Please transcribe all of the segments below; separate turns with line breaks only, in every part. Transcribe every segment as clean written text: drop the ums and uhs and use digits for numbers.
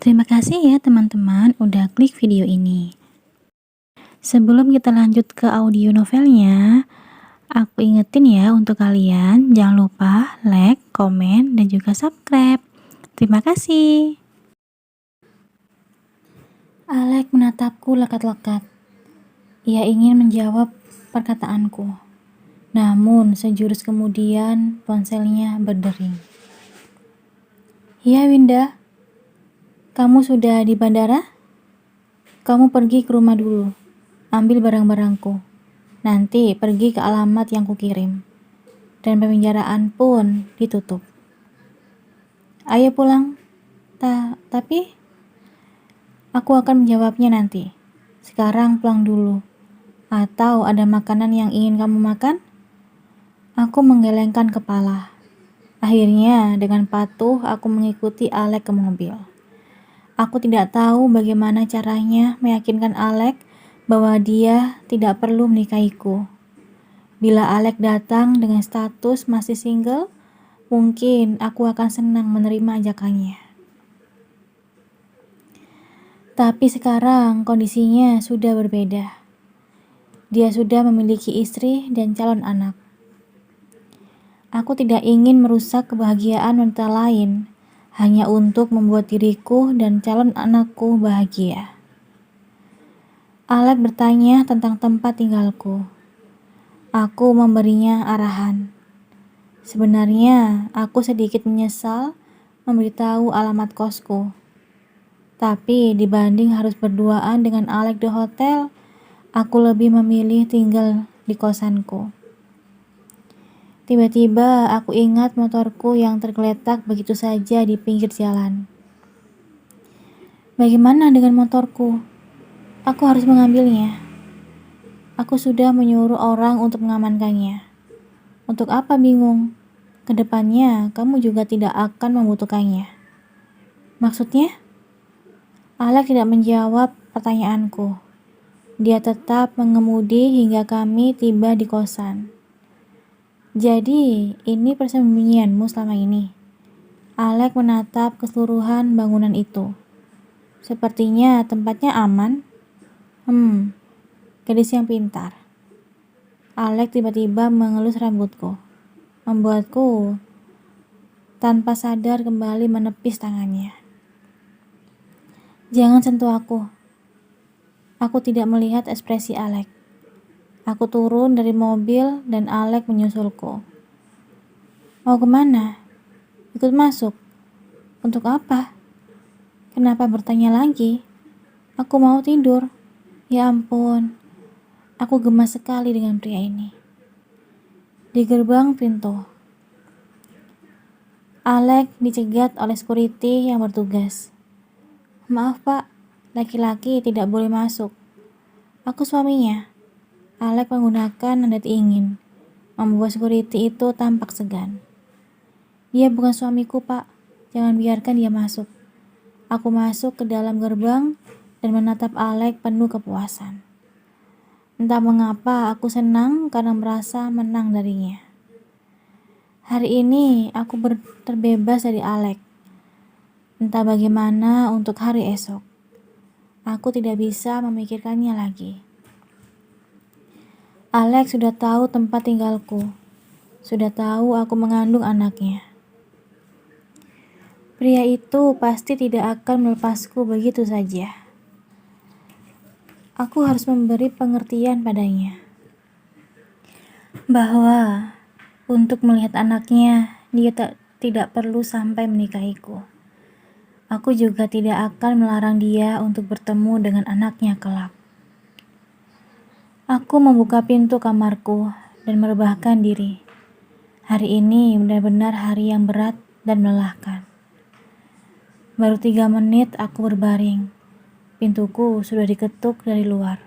Terima kasih ya teman-teman udah klik video ini. Sebelum kita lanjut ke audio novelnya, aku ingetin ya untuk kalian jangan lupa like, komen, dan juga subscribe. Terima kasih. Alek menatapku lekat-lekat. Ia ingin menjawab perkataanku. Namun sejurus kemudian ponselnya berdering. Ya Winda, kamu sudah di bandara? Kamu pergi ke rumah dulu. Ambil barang-barangku. Nanti pergi ke alamat yang kukirim. Dan pembicaraan pun ditutup. Ayo pulang. Tapi aku akan menjawabnya nanti. Sekarang pulang dulu. Atau ada makanan yang ingin kamu makan? Aku menggelengkan kepala. Akhirnya dengan patuh aku mengikuti Alek ke mobil. Aku tidak tahu bagaimana caranya meyakinkan Alek bahwa dia tidak perlu menikahiku. Bila Alek datang dengan status masih single, mungkin aku akan senang menerima ajakannya. Tapi sekarang kondisinya sudah berbeda. Dia sudah memiliki istri dan calon anak. Aku tidak ingin merusak kebahagiaan wanita lain hanya untuk membuat diriku dan calon anakku bahagia. Alek bertanya tentang tempat tinggalku. Aku memberinya arahan. Sebenarnya aku sedikit menyesal memberitahu alamat kosku. Tapi dibanding harus berduaan dengan Alek di hotel, aku lebih memilih tinggal di kosanku. Tiba-tiba aku ingat motorku yang tergeletak begitu saja di pinggir jalan. Bagaimana dengan motorku? Aku harus mengambilnya. Aku sudah menyuruh orang untuk mengamankannya. Untuk apa bingung? Kedepannya kamu juga tidak akan membutuhkannya. Maksudnya? Alek tidak menjawab pertanyaanku. Dia tetap mengemudi hingga kami tiba di kosan. Jadi, ini persembunyianmu selama ini. Alek menatap keseluruhan bangunan itu. Sepertinya tempatnya aman. Gadis yang pintar. Alek tiba-tiba mengelus rambutku, membuatku tanpa sadar kembali menepis tangannya. Jangan sentuh aku. Aku tidak melihat ekspresi Alek. Aku turun dari mobil dan Alek menyusulku. Mau kemana? Ikut masuk. Untuk apa? Kenapa bertanya lagi? Aku mau tidur. Ya ampun. Aku gemas sekali dengan pria ini. Di gerbang pintu, Alek dicegat oleh security yang bertugas. Maaf pak, laki-laki tidak boleh masuk. Aku suaminya. Alek menggunakan nada ingin, membuat security itu tampak segan. Dia bukan suamiku pak, jangan biarkan dia masuk. Aku masuk ke dalam gerbang dan menatap Alek penuh kepuasan. Entah mengapa aku senang karena merasa menang darinya. Hari ini aku terbebas dari Alek. Entah bagaimana untuk hari esok. Aku tidak bisa memikirkannya lagi. Alek sudah tahu tempat tinggalku. Sudah tahu aku mengandung anaknya. Pria itu pasti tidak akan melepasku begitu saja. Aku harus memberi pengertian padanya. Bahwa untuk melihat anaknya, dia tidak perlu sampai menikahiku. Aku juga tidak akan melarang dia untuk bertemu dengan anaknya kelak. Aku membuka pintu kamarku dan merebahkan diri. Hari ini benar-benar hari yang berat dan melelahkan. Baru 3 menit aku berbaring. Pintuku sudah diketuk dari luar.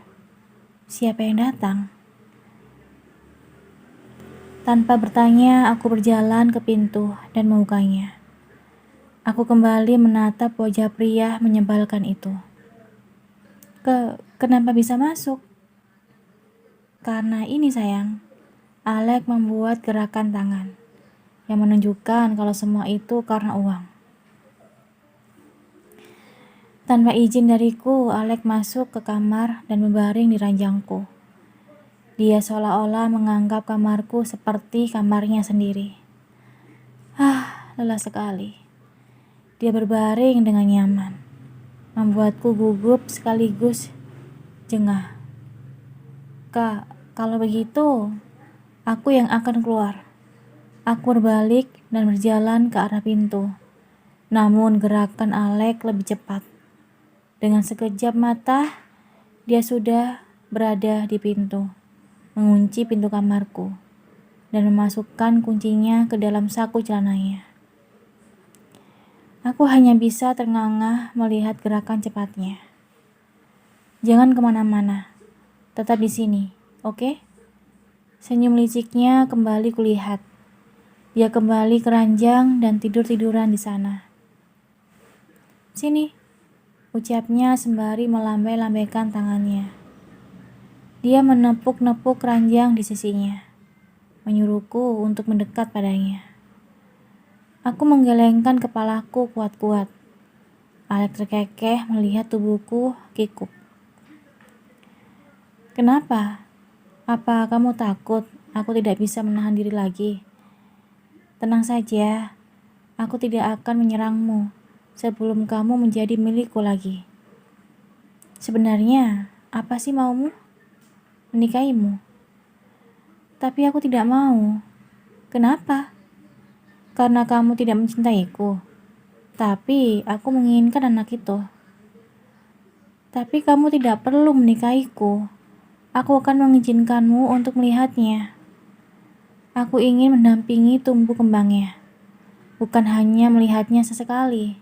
Siapa yang datang? Tanpa bertanya, aku berjalan ke pintu dan membukanya. Aku kembali menatap wajah pria menyebalkan itu. Kenapa bisa masuk? Karena ini sayang. Alek membuat gerakan tangan yang menunjukkan kalau semua itu karena uang. Tanpa izin dariku, Alek masuk ke kamar dan membaring di ranjangku. Dia seolah-olah menganggap kamarku seperti kamarnya sendiri. Lelah sekali. Dia berbaring dengan nyaman, membuatku gugup sekaligus jengah. Kak, kalau begitu, aku yang akan keluar. Aku berbalik dan berjalan ke arah pintu. Namun gerakan Alek lebih cepat. Dengan sekejap mata, dia sudah berada di pintu, mengunci pintu kamarku, dan memasukkan kuncinya ke dalam saku celananya. Aku hanya bisa ternganga melihat gerakan cepatnya. Jangan kemana-mana, tetap di sini, oke? Senyum liciknya kembali kulihat. Dia kembali ke ranjang dan tidur-tiduran di sana. Sini, ucapnya sembari melambai-lambaikan tangannya. Dia menepuk-nepuk ranjang di sisinya, menyuruhku untuk mendekat padanya. Aku menggelengkan kepalaku kuat-kuat. Alek terkekeh melihat tubuhku kikuk. Kenapa? Apa kamu takut aku tidak bisa menahan diri lagi? Tenang saja, aku tidak akan menyerangmu sebelum kamu menjadi milikku lagi. Sebenarnya, apa sih maumu? Menikahimu. Tapi aku tidak mau. Kenapa? Karena kamu tidak mencintaiku. Tapi aku menginginkan anak itu. Tapi kamu tidak perlu menikahiku. Aku akan mengizinkanmu untuk melihatnya. Aku ingin mendampingi tumbuh kembangnya, bukan hanya melihatnya sesekali.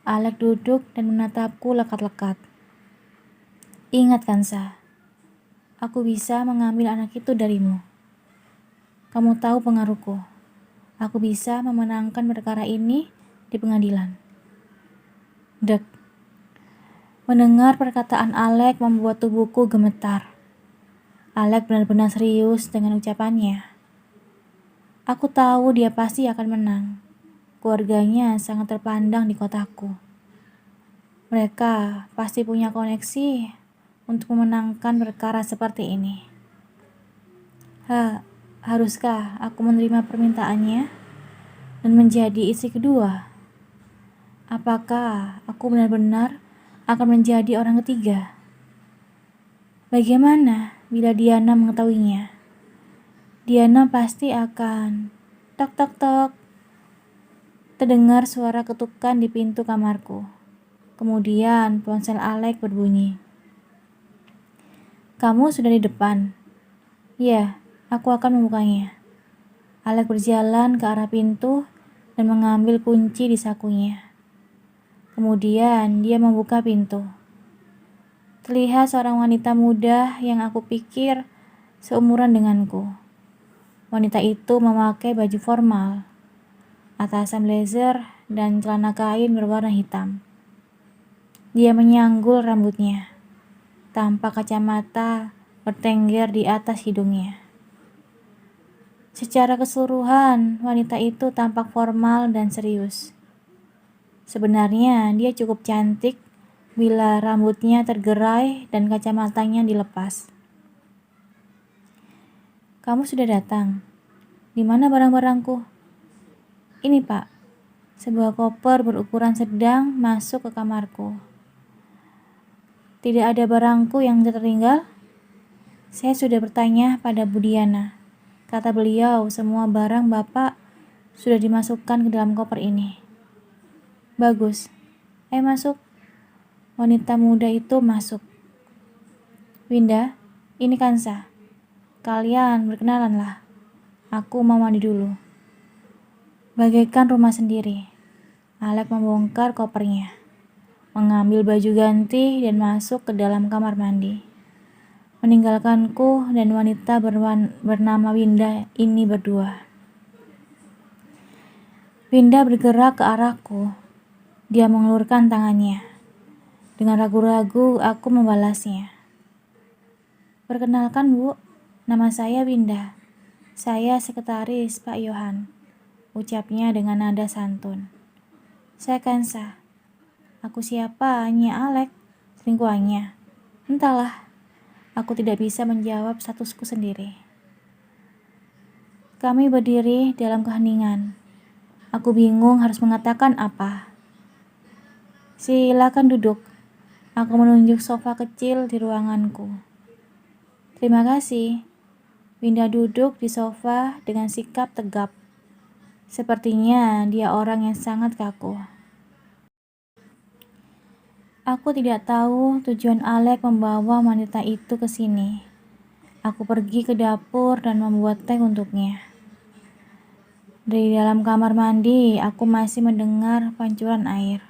Alek duduk dan menatapku lekat-lekat. Ingat Kansa, aku bisa mengambil anak itu darimu. Kamu tahu pengaruhku. Aku bisa memenangkan perkara ini di pengadilan. Dek. Mendengar perkataan Alek membuat tubuhku gemetar. Alek benar-benar serius dengan ucapannya. Aku tahu dia pasti akan menang. Keluarganya sangat terpandang di kotaku. Mereka pasti punya koneksi untuk memenangkan perkara seperti ini. Haruskah aku menerima permintaannya dan menjadi istri kedua? Apakah aku benar-benar akan menjadi orang ketiga? Bagaimana bila Diana mengetahuinya? Diana pasti akan tok tok tok. Terdengar suara ketukan di pintu kamarku. Kemudian ponsel Alek berbunyi. Kamu sudah di depan? Ya, aku akan membukanya. Alek berjalan ke arah pintu dan mengambil kunci di sakunya. Kemudian dia membuka pintu. Terlihat seorang wanita muda yang aku pikir seumuran denganku. Wanita itu memakai baju formal, atasan blazer dan celana kain berwarna hitam. Dia menyanggul rambutnya, tanpa kacamata bertengger di atas hidungnya. Secara keseluruhan, wanita itu tampak formal dan serius. Sebenarnya dia cukup cantik bila rambutnya tergerai dan kacamatanya dilepas. Kamu sudah datang. Di mana barang-barangku? Ini, Pak. Sebuah koper berukuran sedang masuk ke kamarku. Tidak ada barangku yang tertinggal? Saya sudah bertanya pada Bu Diana. Kata beliau, semua barang Bapak sudah dimasukkan ke dalam koper ini. Bagus. Ayo masuk. Wanita muda itu masuk. Winda, ini Kansa. Kalian berkenalanlah. Aku mau mandi dulu. Bagaikan rumah sendiri. Alek membongkar kopernya, mengambil baju ganti dan masuk ke dalam kamar mandi. Meninggalkanku dan wanita bernama Winda ini berdua. Winda bergerak ke arahku. Dia mengulurkan tangannya. Dengan ragu-ragu aku membalasnya. Perkenalkan Bu, nama saya Winda. Saya sekretaris Pak Yohan, ucapnya dengan nada santun. Saya Kansa. Aku siapa? Nya Alek, selingkuhannya. Entahlah, aku tidak bisa menjawab statusku sendiri. Kami berdiri dalam keheningan. Aku bingung harus mengatakan apa. Silakan duduk. Aku menunjuk sofa kecil di ruanganku. Terima kasih. Winda duduk di sofa dengan sikap tegap. Sepertinya dia orang yang sangat kaku. Aku tidak tahu tujuan Alek membawa wanita itu ke sini. Aku pergi ke dapur dan membuat teh untuknya. Dari dalam kamar mandi, aku masih mendengar pancuran air.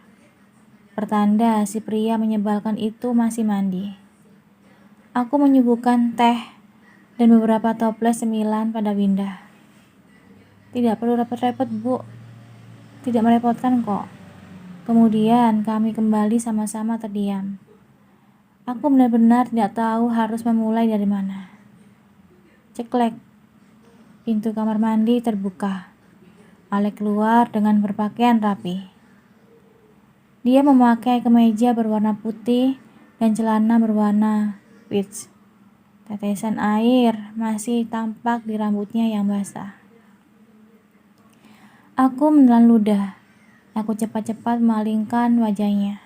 Pertanda si pria menyebalkan itu masih mandi. Aku menyuguhkan teh dan beberapa toples cemilan pada Winda. Tidak perlu repot-repot, Bu. Tidak merepotkan kok. Kemudian kami kembali sama-sama terdiam. Aku benar-benar tidak tahu harus memulai dari mana. Ceklek. Pintu kamar mandi terbuka. Alek keluar dengan berpakaian rapi. Dia memakai kemeja berwarna putih dan celana berwarna peach. Tetesan air masih tampak di rambutnya yang basah. Aku menelan ludah. Aku cepat-cepat memalingkan wajahnya.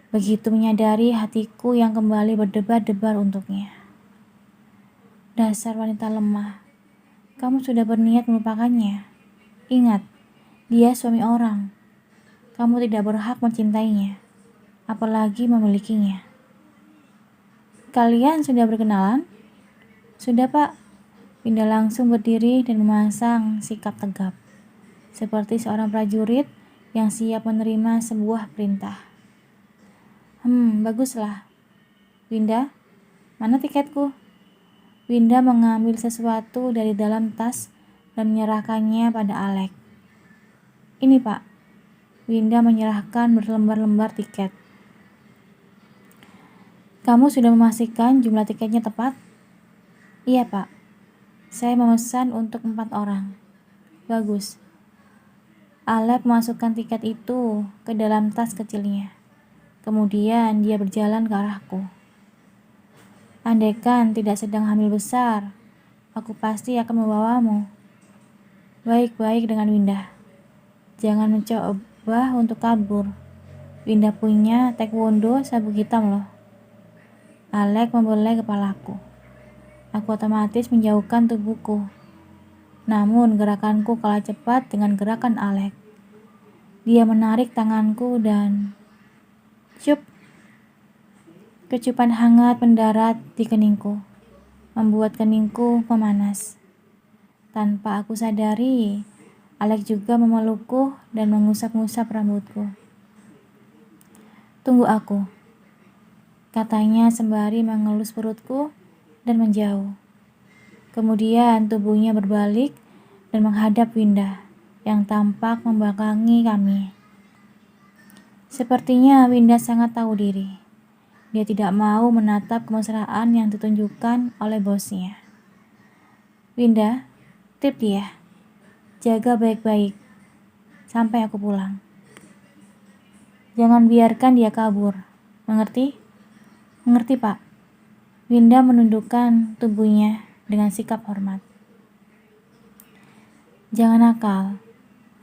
Begitu menyadari hatiku yang kembali berdebar-debar untuknya. Dasar wanita lemah. Kamu sudah berniat melupakannya. Ingat, dia suami orang. Kamu tidak berhak mencintainya, apalagi memilikinya. Kalian sudah berkenalan? Sudah, Pak. Winda langsung berdiri dan memasang sikap tegap, seperti seorang prajurit yang siap menerima sebuah perintah. Baguslah. Winda, mana tiketku? Winda mengambil sesuatu dari dalam tas dan menyerahkannya pada Alek. Ini, Pak. Winda menyerahkan berlembar-lembar tiket. Kamu sudah memastikan jumlah tiketnya tepat? Iya, Pak. Saya memesan untuk 4 orang. Bagus. Alek memasukkan tiket itu ke dalam tas kecilnya. Kemudian dia berjalan ke arahku. Andaikan tidak sedang hamil besar, aku pasti akan membawamu. Baik-baik dengan Winda. Jangan mencoba untuk kabur. Winda punya taekwondo sabuk hitam loh. Alek membelai kepalaku. Aku otomatis menjauhkan tubuhku. Namun gerakanku kalah cepat dengan gerakan Alek. Dia menarik tanganku dan cup. Kecupan hangat mendarat di keningku, membuat keningku memanas. Tanpa aku sadari, Alek juga memelukku dan mengusap-ngusap rambutku. Tunggu aku, katanya sembari mengelus perutku dan menjauh. Kemudian tubuhnya berbalik dan menghadap Winda yang tampak membelakangi kami. Sepertinya Winda sangat tahu diri. Dia tidak mau menatap kemesraan yang ditunjukkan oleh bosnya. Winda, tip dia. Jaga baik-baik sampai aku pulang. Jangan biarkan dia kabur. Mengerti? Mengerti, Pak. Winda menundukkan tubuhnya dengan sikap hormat. Jangan nakal.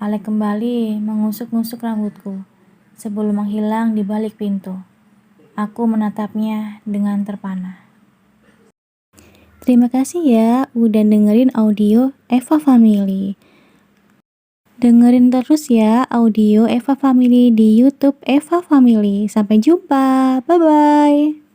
Alek kembali mengusuk-ngusuk rambutku sebelum menghilang di balik pintu. Aku menatapnya dengan terpana. Terima kasih ya udah dengerin audio Eva Family. Dengerin terus ya audio Eva Family di YouTube Eva Family. Sampai jumpa. Bye-bye.